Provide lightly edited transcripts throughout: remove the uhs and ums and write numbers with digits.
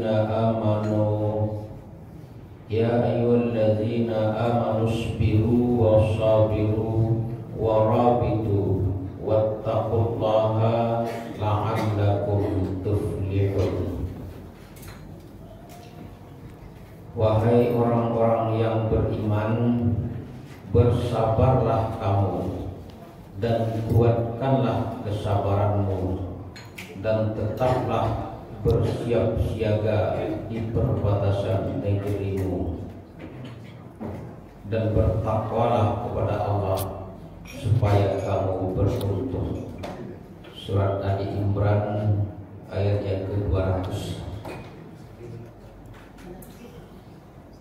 amanu ya ayyuhalladzina amanu isbiru wasabiru warabitu wattaqullaha la'allakum tuflihun. Wahai orang-orang yang beriman, bersabarlah kamu dan kuatkanlah kesabaranmu, dan tetaplah bersiap siaga di perbatasan negerimu, dan bertakwalah kepada Allah supaya kamu beruntung. Surat Ali Imran ayat yang ke-200.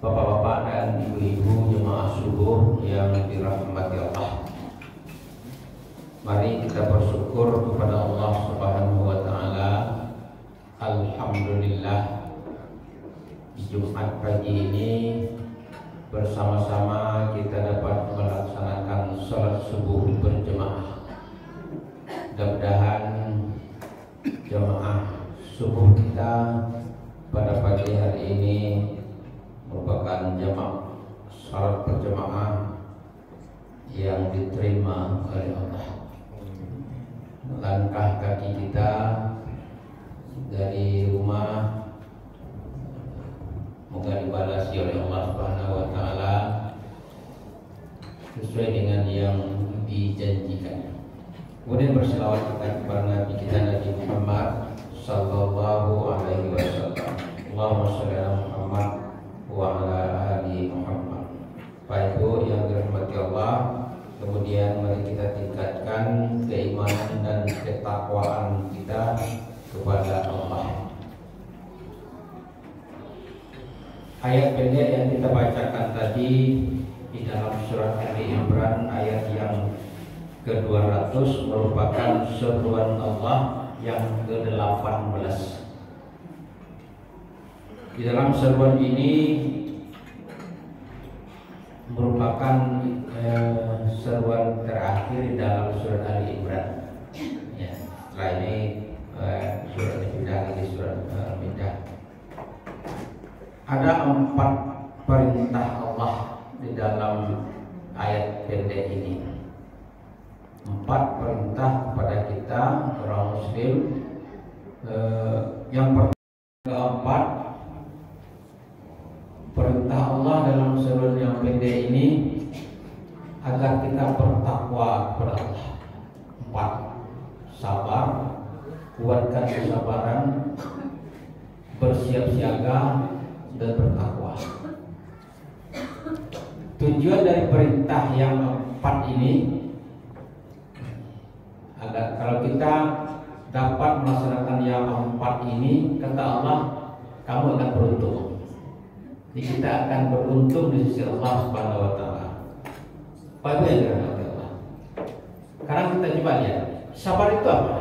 Bapak-bapak dan ibu-ibu jemaah subuh yang dirahmati Allah, mari kita bersyukur kepada Allah Subhanahu wa taala. Alhamdulillah, di Jumat pagi ini bersama-sama kita dapat melaksanakan salat subuh berjemaah. Mudah-mudahan jemaah subuh kita pada pagi hari ini merupakan jamaah salat berjemaah yang diterima oleh Allah. Langkah kaki kita dari rumah moga dibalasi oleh Allah Subhanahu wa taala sesuai dengan yang dijanjikan. Kemudian berselawat kita kepada Nabi kita Nabi Muhammad sallallahu alaihi wasallam. Allahumma shalli ala Muhammad wa ala ali Muhammad. Baik Ibu yang dirahmati Allah, kemudian mari kita tingkatkan keimanan dan ketakwaan kita kepada Allah. Ayat pendek yang kita bacakan tadi di dalam surat Ali Imran ayat yang ke-200 merupakan seruan Allah yang ke-18. Di dalam seruan ini merupakan seruan terakhir di dalam surat Ali Imran. Ya, setelah ini surat Al-Maidah lagi surat Al-Maidah. Ada 4 perintah Allah di dalam ayat pendek ini. 4 perintah kepada kita orang Muslim. Yang keempat, perintah Allah dalam surat yang pendek ini agar kita bertakwa kepada Allah. 4. Sabar, kuatkan kesabaran, bersiap siaga, dan bertakwa. Tujuan dari perintah yang 4 ini agar kalau kita dapat melaksanakan yang 4 ini, kata Allah, kamu akan beruntung. Jadi kita akan beruntung di sisi Allah Subhanahu wa taala. Apa yang dirahmati Allah? Sekarang kita coba lihat, sabar itu apa?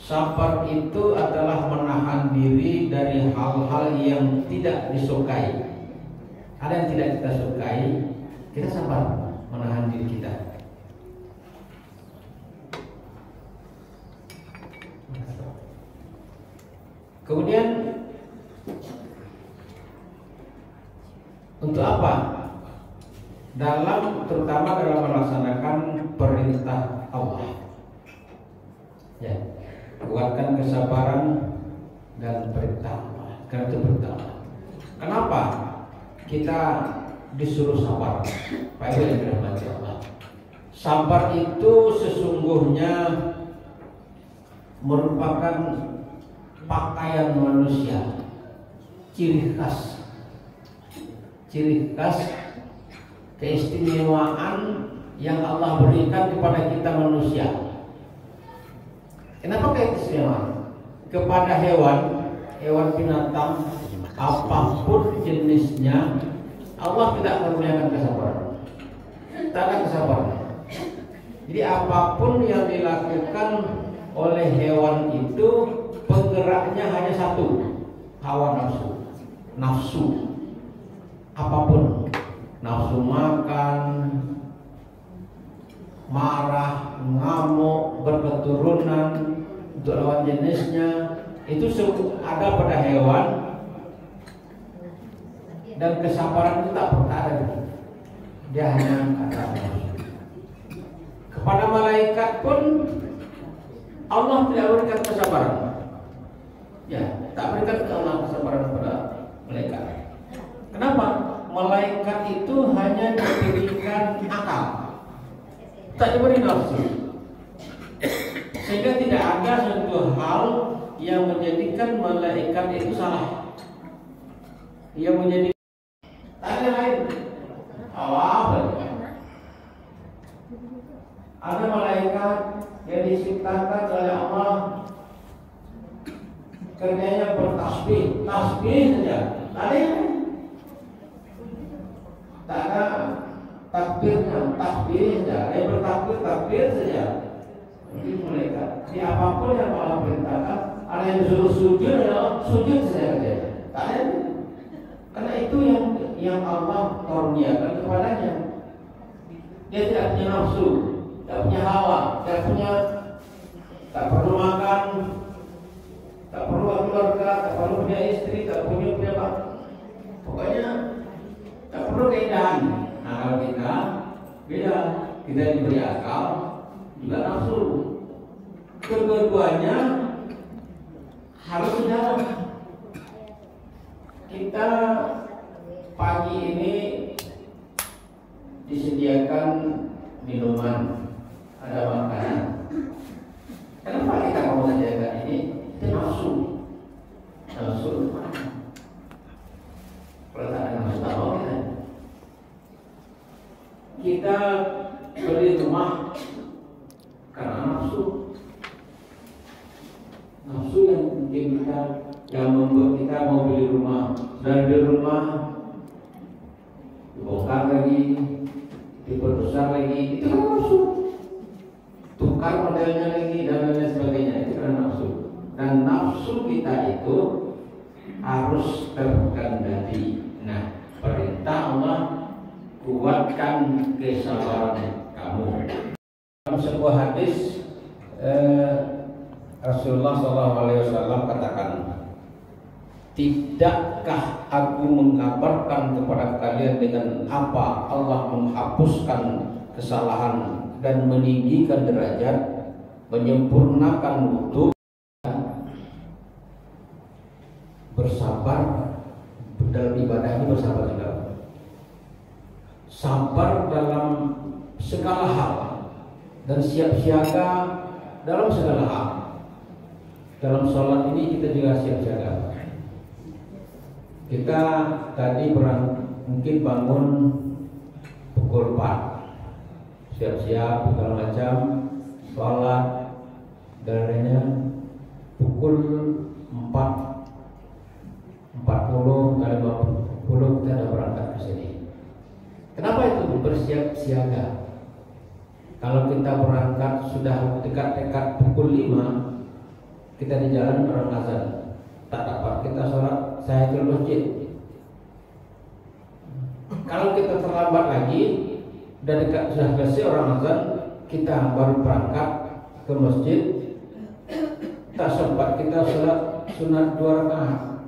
Sabar itu adalah menahan diri dari hal-hal yang tidak disukai. Ada yang tidak kita sukai, kita sabar menahan diri kita. Kemudian untuk apa? Terutama dalam melaksanakan perintah Allah. Ya, kuatkan kesabaran dan perintah Allah. Karena itu perintah Allah. Kenapa kita disuruh sabar? Pak Ibu yang dirahmati Allah. Sabar itu sesungguhnya merupakan pakaian manusia, ciri khas keistimewaan yang Allah berikan kepada kita manusia. Kenapa keistimewaan? Kepada hewan binatang apapun jenisnya, Allah tidak menurunkan kesabaran. Tak ada kesabaran. Jadi apapun yang dilakukan oleh hewan itu penggeraknya hanya satu, hawa nafsu. Apapun, nafsu makan, marah, ngamuk, berketurunan untuk lawan jenisnya, itu ada pada hewan dan kesabaran itu tak pernah ada. Dia hanya kata kepada malaikat pun Allah tidak berikan kesabaran. Ya, tak berikan Allah kesabaran kepada malaikat. Kenapa? Malaikat itu hanya diberikan akal, tak diberi nafsu. Sehingga tidak ada suatu hal yang menjadikan malaikat itu salah. Yang menjadi tak ada lain. Apa? Ada malaikat yang diciptakan oleh Allah, kerjanya bertasbih, tasbih saja. Ada yang tak ada takbirnya, takbir saja. Dia bertakbir, takbir saja. Ini malaikat. Di apapun yang Allah perintahkan, ada yang disuruh sujud, sujud saja. Tak ada. Karena itu yang Allah karuniakan kepadanya. Dia tidak punya nafsu, tidak punya hawa, tak perlu makan, tak perlu keluarga, tak perlu punya istri, tak punya apa. Pokoknya tak perlu keindahan. Nah kalau kita beda, kita diberi akal, juga nafsu. Kedua-duanya harus sejalan. Kita pagi ini disediakan minuman, ada makanan. Kenapa kita mau sediakan ini? Itu nafsu. Nafsu mana? Kalau tak ada nafsu tak mau kita beli rumah karena nafsu. Nafsu yang bikin kita, yang membuat kita mau beli rumah. Dan di rumah dibongkar lagi, diperbesar lagi, itu kan nafsu. Tukar modelnya lagi dan lain sebagainya, itu kan nafsu. Dan nafsu kita itu harus terkendali. Nah, perintah Allah, kuatkan kesabaran kamu. Dalam sebuah hadis Rasulullah SAW katakan, tidakkah aku mengabarkan kepada kalian dengan apa Allah menghapuskan kesalahan dan meninggikan derajat, menyempurnakan wudhu, bersabar dalam ibadah ini, bersabar juga, sabar dalam segala hal dan siap siaga dalam segala hal. Dalam sholat ini kita juga siap siaga. Kita tadi mungkin bangun pukul 4, siap-siap segala macam, sholat dan lainnya. Pukul 4:40 kali 50 kita ada berangkat ke sini. Kenapa itu bersiap siaga? Kalau kita berangkat sudah dekat-dekat pukul 5, kita di jalan orang azan, tak dapat kita sholat tahiyatul masjid. Kalau kita terlambat lagi dan sudah selesai orang azan, kita baru berangkat ke masjid, tak sempat kita sholat sunat 2 rakaat.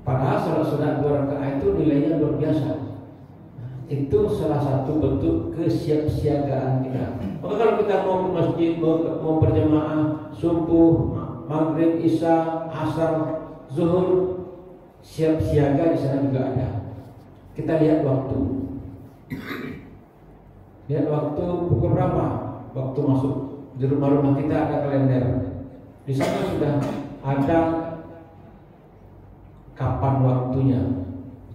Padahal sholat sunat 2 rakaat itu nilainya luar biasa. Itu salah satu bentuk kesiapsiagaan kita. Maka kalau kita mau ke masjid, mau berjamaah subuh, maghrib, isya, asar, zuhur, siap siaga di sana juga ada. Kita lihat waktu. Lihat waktu pukul berapa? Waktu masuk di rumah-rumah kita ada kalender. Di sana sudah ada kapan waktunya.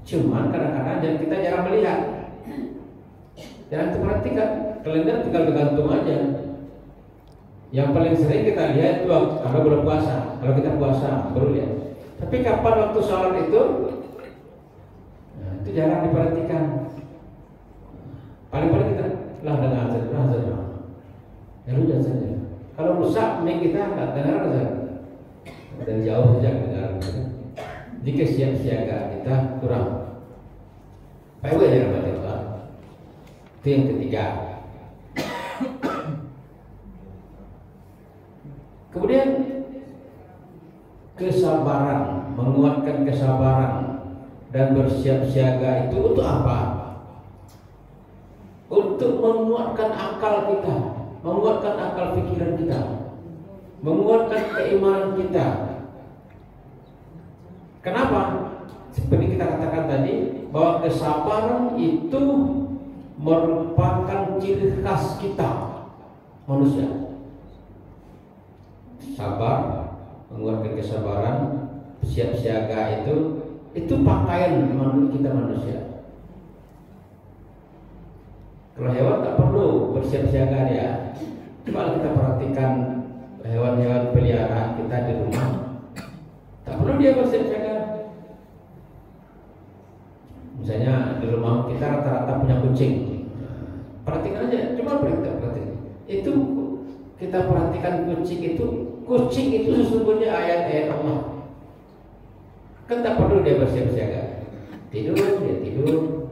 Cuman kadang-kadang kita jarang melihat. Jangan diperhatikan, kalender tinggal bergantung aja. Yang paling sering kita lihat itu kalau bulan puasa. Kalau kita puasa baru lihat. Tapi kapan waktu sholat itu? Nah, itu jarang diperhatikan. Paling-paling kita dengan azan. Ya udah saja. Kalau rusak, mic kita nggak dengar azan. Dari jauh saja dengar. Jika siap-siaga kita kurang. PW ya namanya. Itu yang ketiga. Kemudian kesabaran, menguatkan kesabaran dan bersiap siaga itu untuk apa? Untuk menguatkan akal kita, menguatkan akal pikiran kita, menguatkan keimanan kita. Kenapa? Seperti kita katakan tadi, bahwa kesabaran itu merupakan ciri khas kita manusia. Sabar, menguatkan kesabaran, siap siaga itu pakaian menurut kita manusia. Kalau hewan tak perlu bersiap siaga dia. Coba kita perhatikan hewan-hewan peliharaan kita di rumah, tak perlu dia bersiap siaga. Misalnya di rumah kita rata-rata punya kucing. Perhatikan aja, coba perhatikan. Itu kita perhatikan kucing itu sesungguhnya ayat-ayat Allah. Kan tak perlu dia bersiap siaga. Tidur dia tidur.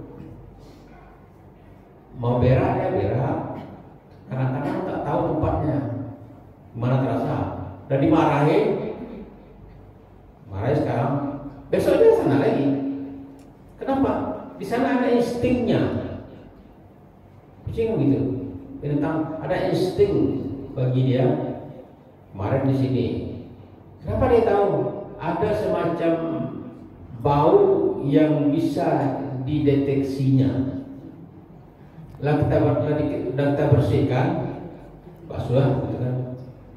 Mau berak dia berak. Kadang-kadang tak tahu tempatnya mana terasa. Dan dimarahi sekarang. Besok dia sana lagi. Kenapa? Di sana ada instingnya. Kucing gitu. Binatang ada insting bagi dia. Kemarin di sini. Kenapa dia tahu? Ada semacam bau yang bisa dideteksinya. Lalu kita bersihkan, basuh, gitu kan.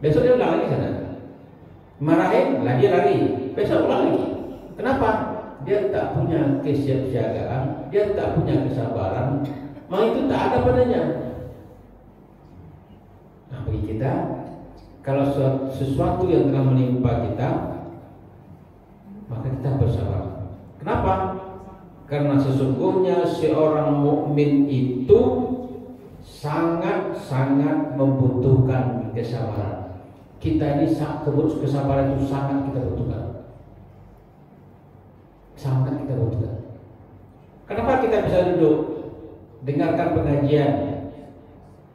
Besok dia ulang lagi sana. Marahin, lah dia lari. Besok ulang lagi. Kenapa? Dia tak punya kesiapsiagaan, dia tak punya kesabaran. Maka itu tak ada padanya. Nah, bagi kita, kalau sesuatu yang telah menimpa kita, maka kita bersabar. Kenapa? Karena sesungguhnya seorang mukmin itu sangat-sangat membutuhkan kesabaran. Kita ini kesabaran itu sangat kita butuhkan. Sangat kita butuhkan. Kenapa kita bisa duduk dengarkan pengajian?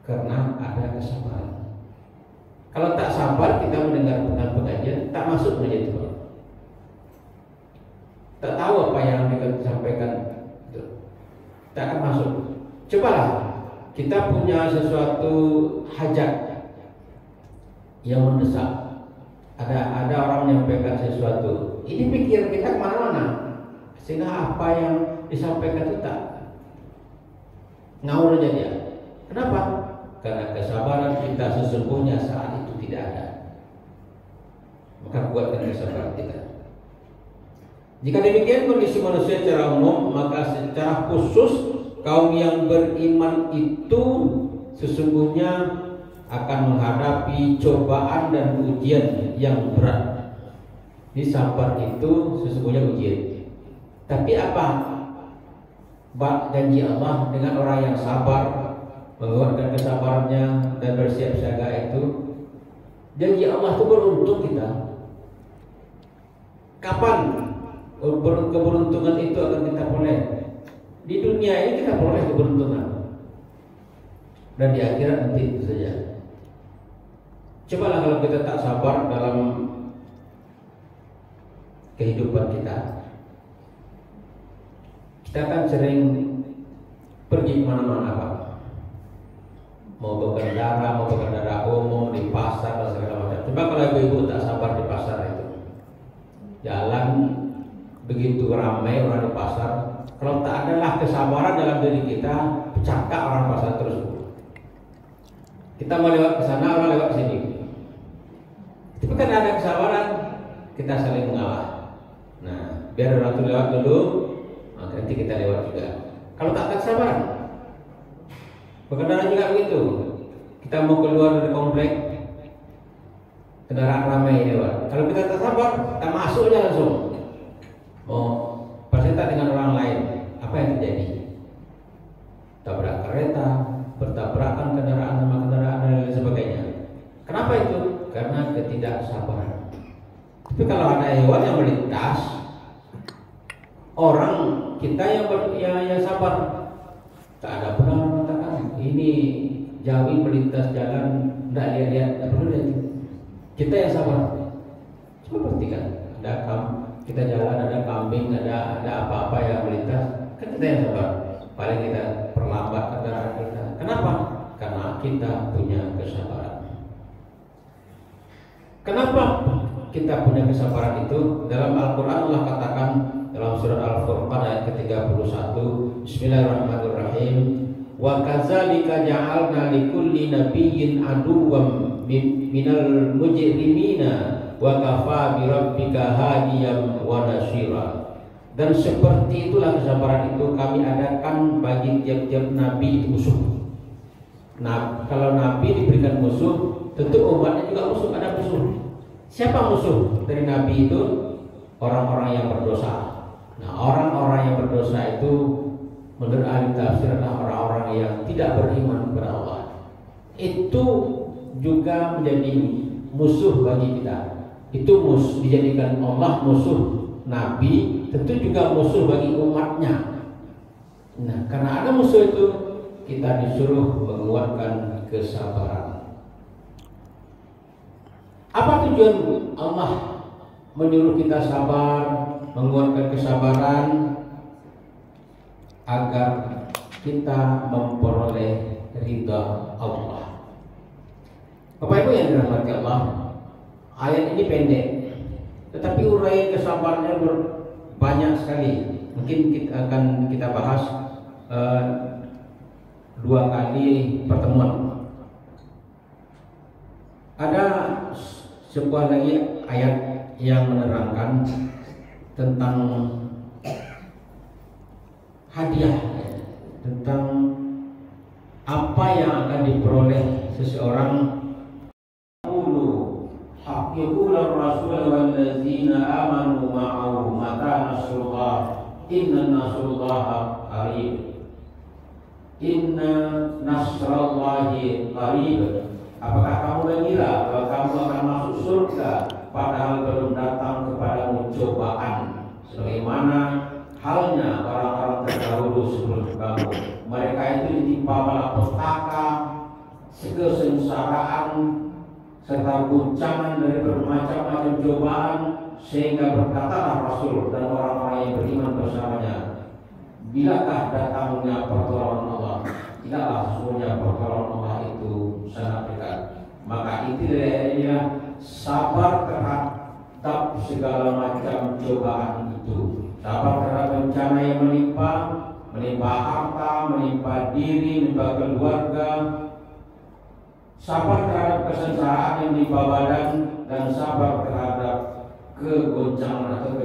Karena ada kesabaran. Kalau tak sabar kita mendengar pengajian, tak masuk menjadi itu. Tak tahu apa yang disampaikan, tak akan masuk. Cobalah kita punya sesuatu hajat yang mendesak. Ada orang menyampaikan sesuatu, ini pikir kita kemana-mana, sehingga apa yang disampaikan itu tak ngawur aja dia. Kenapa? Karena kesabaran kita sesungguhnya saat itu tidak ada. Maka kuatkan kesabaran kita. Jika demikian kondisi manusia secara umum, maka secara khusus kaum yang beriman itu sesungguhnya akan menghadapi cobaan dan ujian yang berat. Di sabar itu sesungguhnya ujian. Tapi apa janji Allah dengan orang yang sabar, menguatkan kesabarannya dan bersiap siaga itu? Janji Allah itu beruntung kita. Kapan keberuntungan itu akan kita peroleh? Di dunia ini kita peroleh keberuntungan, dan di akhirat nanti itu saja. Cobalah kalau kita tak sabar dalam kehidupan kita akan sering pergi kemana-mana, Pak. Mau berkendara umum di pasar dan segala macam. Coba kalau ibu-ibu tak sabar di pasar itu, jalan begitu ramai orang di pasar. Kalau tak adalah kesabaran dalam diri kita, bercakap orang pasar terus. Kita mau lewat ke sana, orang lewat ke sini. Tapi kan ada kesabaran, kita saling mengalah. Nah, biar orang itu lewat dulu, maka nanti kita lewat juga. Kalau tak ada kesabaran, berkendara juga begitu. Kita mau keluar dari komplek, kendaraan ramai lewat. Kalau kita tak sabar, kita masuk aja langsung. Mau bercerita dengan orang lain, apa yang terjadi? Tabrak kereta, bertabrakan kendaraan sama kendaraan dan lain sebagainya. Kenapa itu? Karena ketidaksabaran. Tapi kalau ada hewan yang melintas, orang kita yang sabar, tak ada pernah mengatakan ini Jawi melintas jalan, tidak lihat-lihat, tidak perlu lihat. Kita yang sabar. Coba perhatikan, ada Kita jalan ada kambing, ada apa-apa yang melintas, kan kita yang sabar. Paling kita perlambat kendaraan kita. Kenapa? Karena kita punya kesabaran. Kenapa kita punya kesabaran itu? Dalam Al-Quran Allah katakan dalam surat Al-Furqan ayat ke-31, Bismillahirrahmanirrahim. Wa kadzalika ja'alna likulli nabiyyin aduwwan minal mujrimina wa kafa bi rabbika hadiyan wa nasira. Dan seperti itulah kesabaran itu kami adakan bagi tiap-tiap nabi itu musuh. Nah, kalau nabi diberikan musuh, tentu umatnya juga musuh, ada musuh. Siapa musuh dari nabi itu? Orang-orang yang berdosa. Nah, orang-orang yang berdosa itu menurut ahli tafsir adalah orang-orang yang tidak beriman kepada Allah. Itu juga menjadi musuh bagi kita. Itu dijadikan Allah musuh nabi, tentu juga musuh bagi umatnya. Nah, karena ada musuh itu, kita disuruh menguatkan kesabaran. Apa tujuan Allah menyuruh kita sabar, menguatkan kesabaran? Agar kita memperoleh ridha Allah. Bapak Ibu yang dirahmati Allah, ayat ini pendek, tetapi uraian kesabarannya banyak sekali. Mungkin kita bahas 2 kali pertemuan. Ada sebuah lagi ayat yang menerangkan tentang hadiah, tentang apa yang akan diperoleh seseorang. Yaqulur rasul wallazina amanu ma'ahu mata nasrullah inna nasrullaha qarib. Inna nasrallahi qarib. Apakah kamu mengira bahwa kamu akan masuk surga padahal belum datang kepadamu cobaan sebagaimana halnya orang-orang terdahulu sebelum kamu. Mereka itu ditimpa malapetaka, kesengsaraan, serta guncangan dari bermacam-macam cobaan, sehingga berkatalah Rasul dan orang-orang yang beriman bersamanya, bilakah datangnya pertolongan Allah? Tidaklah sesungguhnya pertolongan Allah itu sangat dekat. Maka intinya sabar terhadap segala macam cobaan itu. Sabar terhadap bencana yang menimpa harta, menimpa diri, menimpa keluarga. Sabar terhadap kesengsaraan yang menimpa badan, dan sabar terhadap kegoncangan atau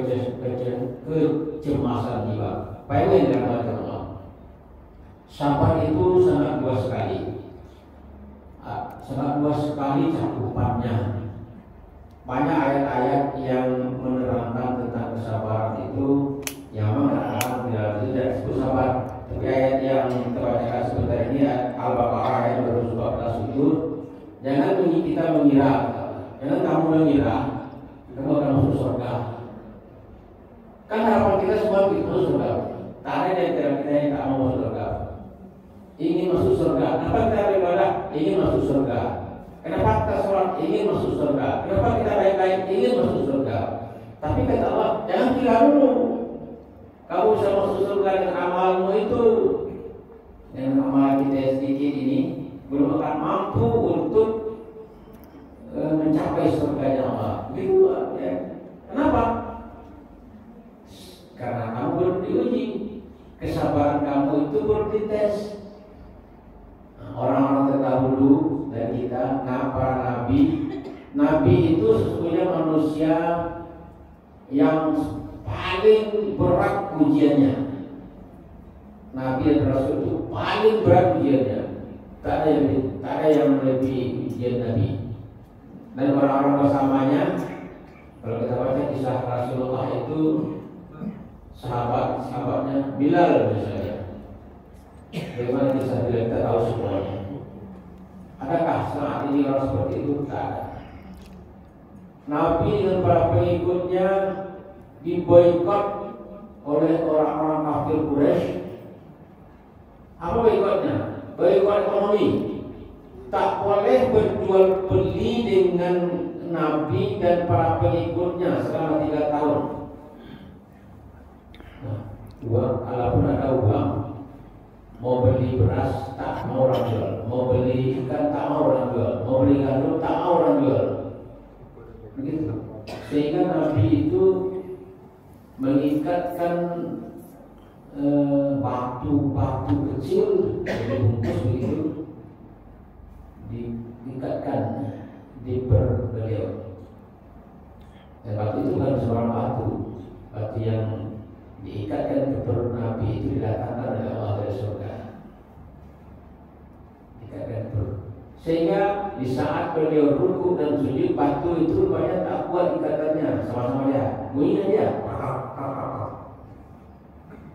kecemasan jiwa. Baik yang dirahmati Allah, sabar itu sangat luas sekali, cakupannya. Banyak ayat-ayat yang menerangkan tentang kesabaran itu yang mengatakan tidak disebut sabar. Tapi ayat yang kita bacakan sebentar ini Al-Baqarah ayat 214 itu, jangan kita mengira, jangan kamu mengira kamu akan masuk surga. Kan harapan kita semua itu surga. Tak ada di antara kita yang tak mau masuk surga. Ingin masuk surga. Kenapa kita beribadah? Ingin masuk surga. Kenapa kita sholat? Ingin masuk surga. Kenapa kita baik-baik? Ingin masuk surga. Tapi kata Allah, jangan kira dulu kamu bisa masuk surga dengan amalmu itu. Dengan amal kita sedikit ini belum akan mampu untuk mencapai surganya Allah. Begitu ya. Kenapa? Karena kamu belum diuji. Kesabaran kamu itu belum dites. Orang-orang terdahulu dan kita, para nabi itu sesungguhnya manusia yang paling berat ujiannya. Nabi dan Rasul itu paling berat ujiannya. Tak ada yang lebih ujian Nabi. Dan orang-orang bersamanya, kalau kita baca kisah Rasulullah itu, sahabatnya Bilal misalnya. Bagaimana kisah Bilal, kita tahu semuanya. Adakah saat ini orang seperti itu? Tak ada. Nabi dan para pengikutnya diboikot oleh orang-orang kafir Quraisy. Apa boikotnya? Boikot ekonomi. Tak boleh berjual beli dengan Nabi dan para pengikutnya selama 3 tahun. uang, kalaupun ada uang, mau beli beras tak mau orang jual, mau beli ikan tak mau orang jual, mau beli gandum tak mau orang jual. Begitu. Sehingga Nabi itu mengikatkan batu-batu kecil dibungkus begitu, diikatkan di per beliau. Dan batu itu bukan seorang batu yang diikatkan ke perut Nabi itu didatangkan oleh Allah dari surga. Diikatkan perut. Sehingga di saat beliau ruku dan sujud, batu itu rupanya tak kuat ikatannya, sama-sama dia bunyinya dia.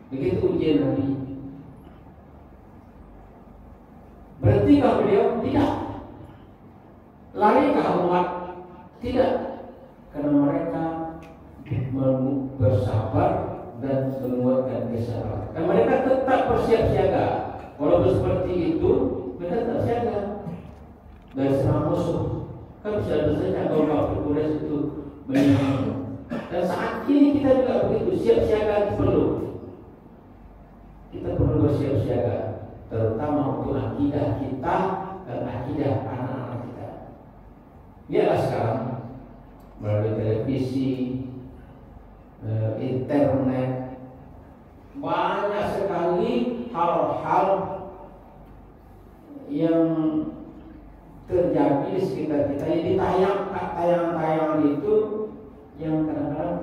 Begitu ujian Nabi. Berhentikah beliau? Tidak. Larikah umat? Tidak. Karena mereka bersabar dan menguatkan kesabaran. Dan mereka tetap bersiap siaga. Walaupun seperti itu, mereka tetap siaga dari serang musuh. Kan bisa saja kalau kafir Quraisy itu menyerang. Dan saat ini kita juga begitu, siap siaga perlu. Kita perlu bersiap siaga, terutama untuk akidah kita dan akidah anak-anak kita. Biarlah sekarang melalui televisi, internet, banyak sekali hal-hal yang terjadi di sekitar kita. Jadi tayangan-tayangan itu yang kadang-kadang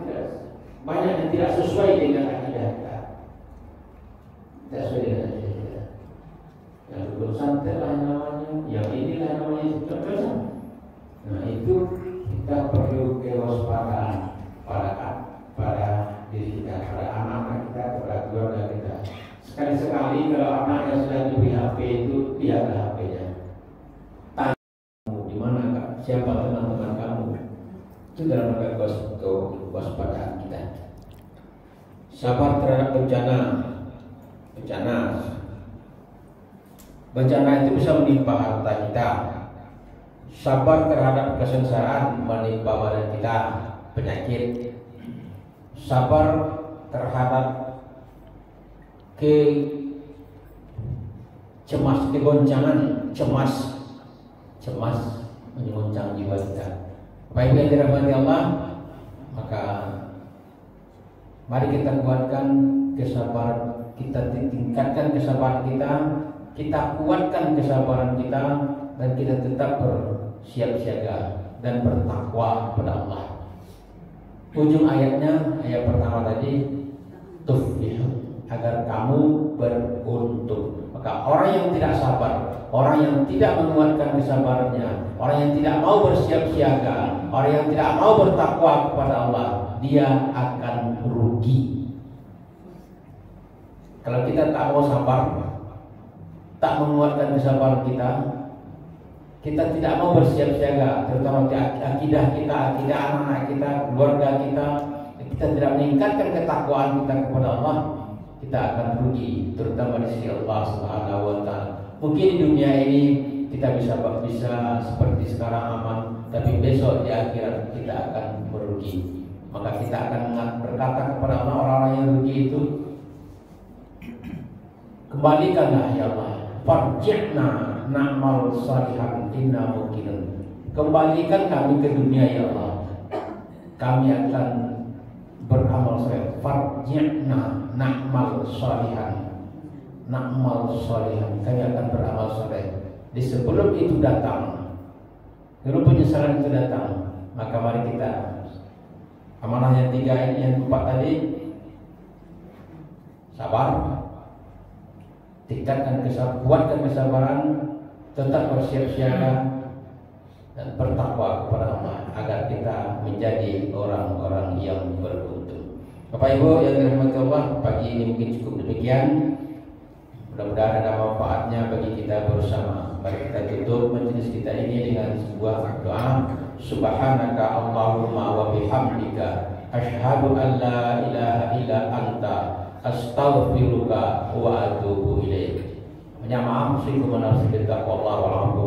banyak yang tidak sesuai dengan akidah kita. Tidak sesuai dengan akidah kita. Yang dukun santet lah namanya, yang inilah namanya, macam-macam. Nah itu kita perlu kewaspadaan pada diri kita, pada anak-anak kita, pada keluarga kita. Sekali-sekali kalau anak yang sudah diberi HP itu, lihatlah HP-nya. Di mana Kak? Siapa teman-teman kamu? Itu dalam rangka kewaspadaan kita. Sabar terhadap bencana. Bencana itu bisa menimpa harta kita. Sabar terhadap kesengsaraan menimpa badan kita, penyakit. Sabar terhadap cemas mengoncang jiwa kita. Baik yang dirahmati Allah, maka mari kita kuatkan kesabaran kita, tingkatkan kesabaran kita kuatkan kesabaran kita, dan kita tetap bersiap siaga dan bertakwa kepada Allah. Ujung ayatnya, ayat pertama tadi, tuflihu, agar kamu beruntung. Maka orang yang tidak sabar, orang yang tidak menguatkan kesabarannya, orang yang tidak mau bersiap siaga, orang yang tidak mau bertakwa kepada Allah, dia akan rugi. Kalau kita tak mau sabar, tak menguatkan kesabaran kita tidak mau bersiap siaga, terutama di akidah kita, akidah anak-anak kita, keluarga kita tidak meningkatkan ketakwaan kita kepada Allah, kita akan rugi, terutama di sisi Allah Subhanahu wa Ta'ala. Mungkin di dunia ini kita bisa seperti sekarang aman, tapi besok di akhirat kita akan merugi. Maka kita akan berkata kepada Allah, orang-orang yang rugi itu, kembalikanlah ya Allah, farji'na na'mal salihan inna muqinun. Kembalikan kami ke dunia ya Allah, kami akan beramal saleh. Farji'na na'mal salihan, kami akan beramal saleh. Di sebelum itu datang, sebelum penyesalan itu datang, maka mari kita amanah yang 3 ini, yang 4 tadi, sabar, tingkatkan kuatkan kesabaran, tetap bersiap siaga dan bertakwa kepada Allah agar kita menjadi orang-orang yang beruntung. Bapak Ibu yang dirahmati Allah, pagi ini mungkin cukup demikian. Mudah-mudahan ada manfaatnya bagi kita bersama. Mari kita tutup majelis kita ini dengan sebuah doa. Subhanaka Allahumma wa bihamdika asyhadu an la ilaha illa anta astaghfiruka wa atubu ilaik. Menyamaaf, assalamualaikum warahmatullahi wabarakatuh.